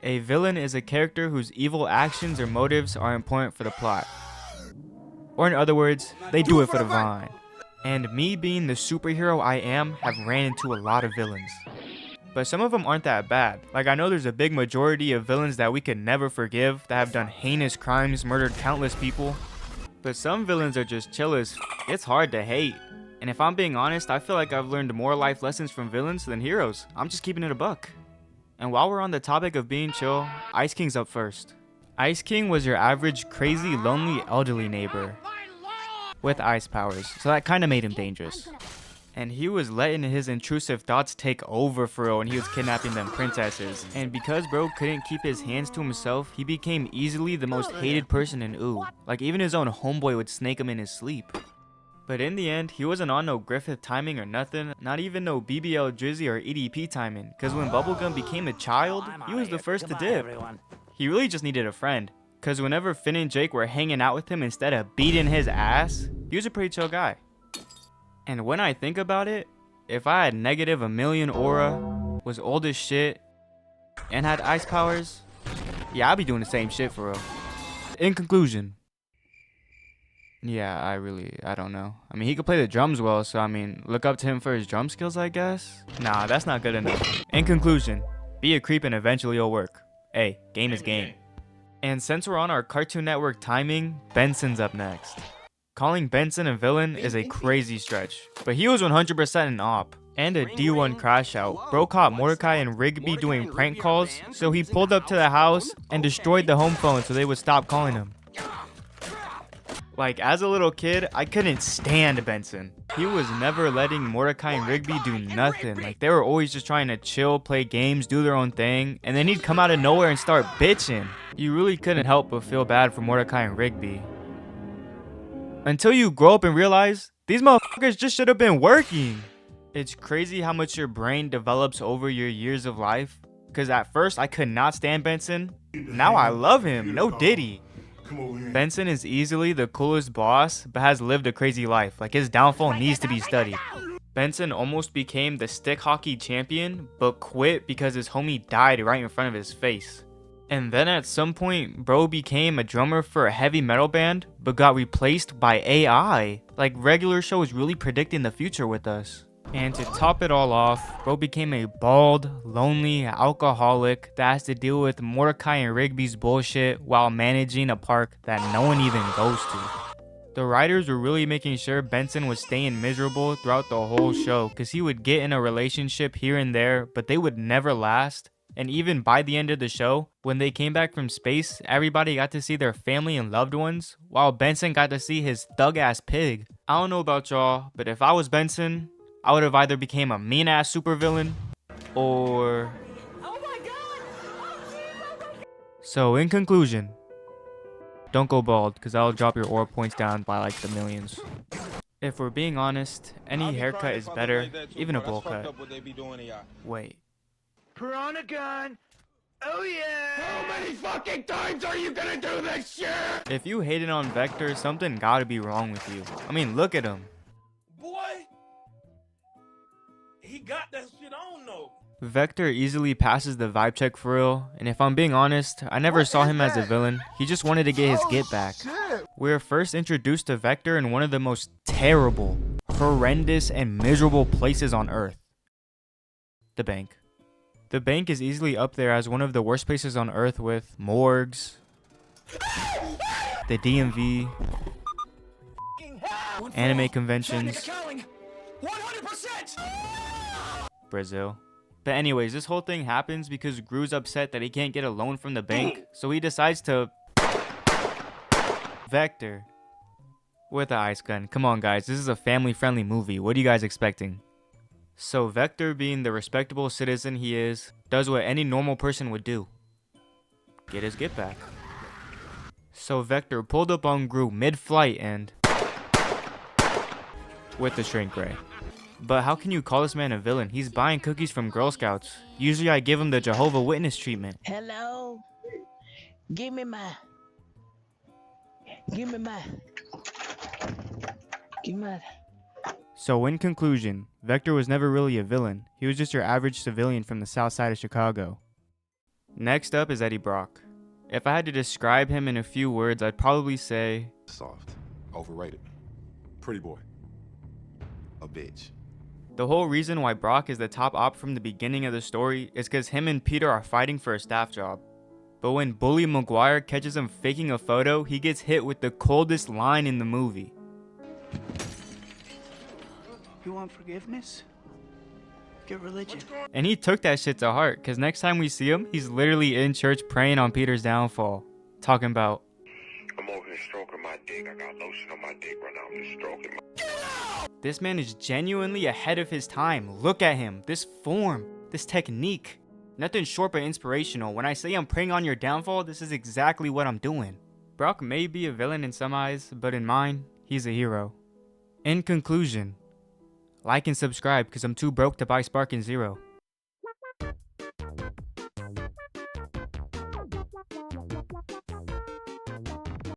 A villain is a character whose evil actions or motives are important for the plot. Or in other words, they do it for the vine. And me being the superhero I am have ran into a lot of villains. But some of them aren't that bad. Like, I know there's a big majority of villains that we could never forgive, that have done heinous crimes, murdered countless people. But some villains are just chill as it's hard to hate. And if I'm being honest, I feel like I've learned more life lessons from villains than heroes. I'm just keeping it a buck. And while we're on the topic of being chill, Ice King's up first. Ice King was your average crazy, lonely, elderly neighbor with ice powers, so that kind of made him dangerous. And he was letting his intrusive thoughts take over for real when he was kidnapping them princesses. And because bro couldn't keep his hands to himself, he became easily the most hated person in OO. Like, even his own homeboy would snake him in his sleep. But in the end, he wasn't on no Griffith timing or nothing, not even no BBL Drizzy or EDP timing, cause when Bubblegum became a child, he was the first to dip. He really just needed a friend, cause whenever Finn and Jake were hanging out with him instead of beating his ass, he was a pretty chill guy. And when I think about it, if I had negative a million aura, was old as shit, and had ice powers, yeah, I'd be doing the same shit for real. In conclusion, yeah, I don't know. I mean, he could play the drums well, so I mean, look up to him for his drum skills, I guess? Nah, that's not good enough. In conclusion, be a creep and eventually it'll work. Hey, game is game. And since we're on our Cartoon Network timing, Benson's up next. Calling Benson a villain is a crazy stretch, but he was 100% an op. And a D1 crash out. Bro caught Mordecai and Rigby doing prank calls, so he pulled up to the house and destroyed the home phone so they would stop calling him. Like, as a little kid, I couldn't stand Benson. He was never letting Mordecai and Rigby do nothing. Like, they were always just trying to chill, play games, do their own thing, and then he'd come out of nowhere and start bitching. You really couldn't help but feel bad for Mordecai and Rigby. Until you grow up and realize, these motherfuckers just should have been working. It's crazy how much your brain develops over your years of life. Cause at first I could not stand Benson. Now I love him, no diddy. Benson is easily the coolest boss, but has lived a crazy life. Like, his downfall needs to be studied. Benson almost became the stick hockey champion, but quit because his homie died right in front of his face. And then at some point, bro became a drummer for a heavy metal band, but got replaced by AI. Like, regular shows really predicting the future with us. And to top it all off, bro became a bald, lonely alcoholic that has to deal with Mordecai and Rigby's bullshit while managing a park that no one even goes to. The writers were really making sure Benson was staying miserable throughout the whole show, cause he would get in a relationship here and there, but they would never last. And even by the end of the show, when they came back from space, everybody got to see their family and loved ones, while Benson got to see his thug-ass pig. I don't know about y'all, but if I was Benson, I would have either became a mean-ass supervillain, or... Oh my God! So, in conclusion, don't go bald, because that'll drop your aura points down by like the millions. If we're being honest, any haircut is better, even a bowl cut. Wait. Piranha gun! Oh yeah! How many fucking times are you gonna do this shit? If you hated on Vector, something gotta be wrong with you. I mean, look at him. Boy! He got that shit on though. Vector easily passes the vibe check for real, and if I'm being honest, I never saw him as a villain. He just wanted to get his get back. We were first introduced to Vector in one of the most terrible, horrendous, and miserable places on Earth. The bank. The bank is easily up there as one of the worst places on Earth with morgues, the DMV, anime conventions, Brazil. But anyways, this whole thing happens because Gru's upset that he can't get a loan from the bank, so he decides to Vector with an ice gun. Come on guys, this is a family-friendly movie. What are you guys expecting? So Vector, being the respectable citizen he is, does what any normal person would do. Get his get back. So Vector pulled up on Gru mid-flight and with the shrink ray. But how can you call this man a villain? He's buying cookies from Girl Scouts. Usually I give him the Jehovah Witness treatment. Hello? Give me my... So in conclusion, Vector was never really a villain. He was just your average civilian from the south side of Chicago. Next up is Eddie Brock. If I had to describe him in a few words, I'd probably say Soft. Overrated. Pretty boy. A bitch. the whole reason why Brock is the top op from the beginning of the story is because him and Peter are fighting for a staff job. But when Bully McGuire catches him faking a photo, he gets hit with the coldest line in the movie. You want forgiveness? Get religion. And he took that shit to heart, because next time we see him, he's literally in church praying on Peter's downfall. Talking about, I'm over here stroking my dick. I got lotion on my dick right now. I'm just stroking my... this man is genuinely ahead of his time. Look at him, this form, this technique. Nothing short but inspirational. When I say I'm praying on your downfall, this is exactly what I'm doing. Brock may be a villain in some eyes, but in mine, he's a hero. In conclusion, like and subscribe because I'm too broke to buy Spark and Zero.